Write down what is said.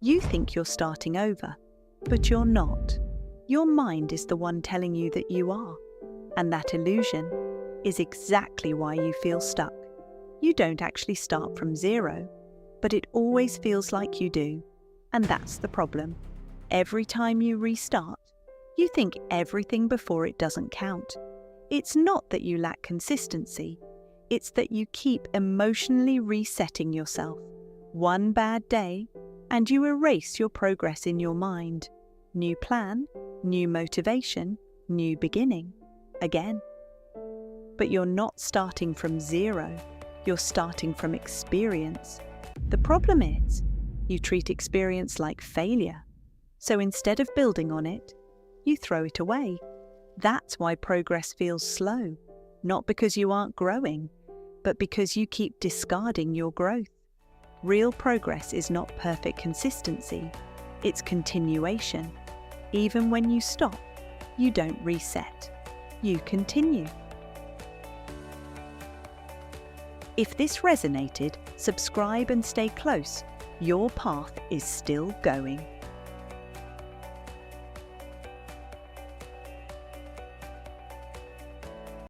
You think you're starting over, but you're not. Your mind is the one telling you that you are, and that illusion is exactly why you feel stuck. You don't actually start from zero, but it always feels like you do, and that's the problem. Every time you restart, you think everything before it doesn't count. It's not that you lack consistency, it's that you keep emotionally resetting yourself. One bad day, and you erase your progress in your mind. New plan, new motivation, new beginning. Again. But you're not starting from zero, you're starting from experience. The problem is, you treat experience like failure. So instead of building on it, you throw it away. That's why progress feels slow, not because you aren't growing, but because you keep discarding your growth. Real progress is not perfect consistency, it's continuation. Even when you stop, you don't reset, you continue. If this resonated, subscribe and stay close. Your path is still going.